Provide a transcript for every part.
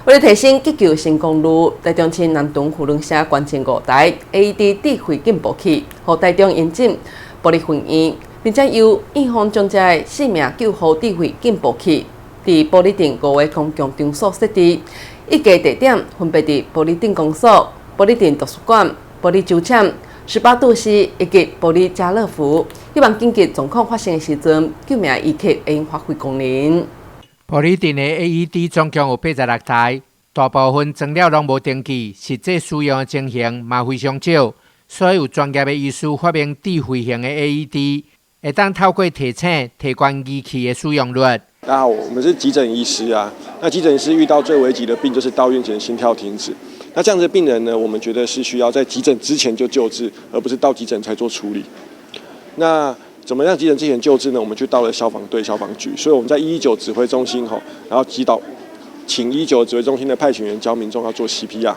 为了提升急救成功率，台中市南屯扶轮社关前5台 AED 智慧警报器，予台中引进玻璃分院，并且由预防将这性命救护智慧警报器，伫玻璃镇5个公共场所设置，一家地点分别伫玻璃镇公所、玻璃镇图书馆、玻璃酒厂、18都市以及玻璃家乐福，希望紧急状况发生的时阵，救命仪器会用发挥功能。玻璃镇的 AED 总共有86台，大部分装了拢无登记，实际使用的情形嘛非常少。所以有专业的医师发明智慧型的 AED， 会当透过提醒提高仪器的使用率。大家好，我们是急诊医师啊。那急诊医师遇到最危急的病就是到院前心跳停止。那这样子的病人呢，我们觉得是需要在急诊之前就救治，而不是到急诊才做处理。那怎么样急诊之前救治呢？我们就到了消防队、消防局，所以我们在119指挥中心然后请119指挥中心的派遣员教民众要做 CPR。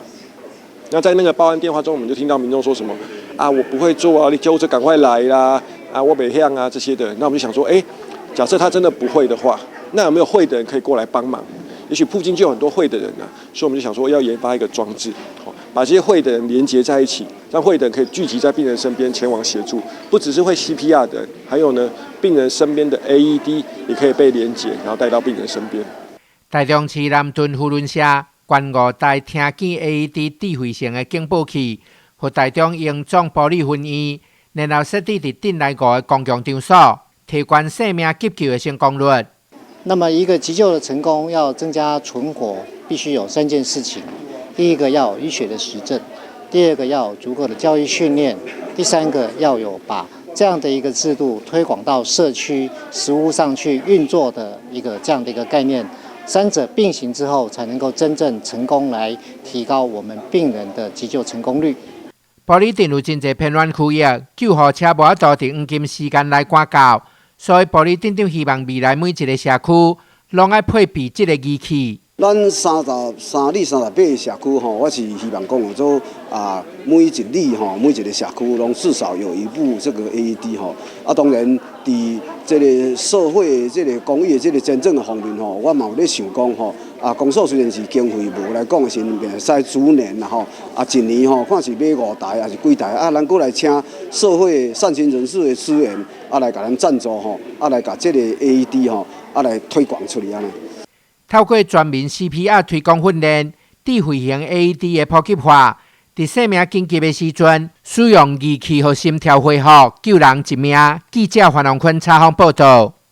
那在那个报案电话中，我们就听到民众说什么啊，我不会做啊，你救护车赶快来啦，啊，我没向啊这些的。那我们就想说，假设他真的不会的话，那有没有会的人可以过来帮忙？也许附近就有很多会的人啊，所以我们就想说要研发一个装置，把这些会的人连结在一起，让会的人可以聚集在病人身边前往协助。不只是会 CPR 的人，还有呢，病人身边的 AED 也可以被连结，然后带到病人身边。台中市南屯扶轮社关5台听见 AED 智慧型的警报器，和台中营总玻璃分院，然后设置伫镇内5个公共场所，提高生命急救的成功率。那么一个急救的成功要增加存活，必须有3件事情：第一个要有医学的实证，第二个要有足够的教育训练，第三个要有把这样的一个制度推广到社区实务上去运作的这样的一个概念。3者并行之后，才能够真正成功来提高我们病人的急救成功率。玻璃镇有真侪偏远区域，救护车无法度伫黄金时间来赶到。所以，玻璃镇长希望未来每一个社区拢爱配备这个仪器。咱33里38个社区我是希望讲做每一里每一个社区拢至少有一部这个 AED 当然，伫这个社会、这个公益的这个真正的方面我嘛有咧想讲公所虽然是经费无来讲是会使逐年一年看是买5台还是几台咱过来请社会善心人士的资源来甲咱赞助来甲这个 AED 来推广出去安尼。透过全民 CPR 推广训练，智慧型 AED 的普及化，在生命紧急的时阵，使用仪器和心跳恢复，救人一命。记者范荣坤采访报道。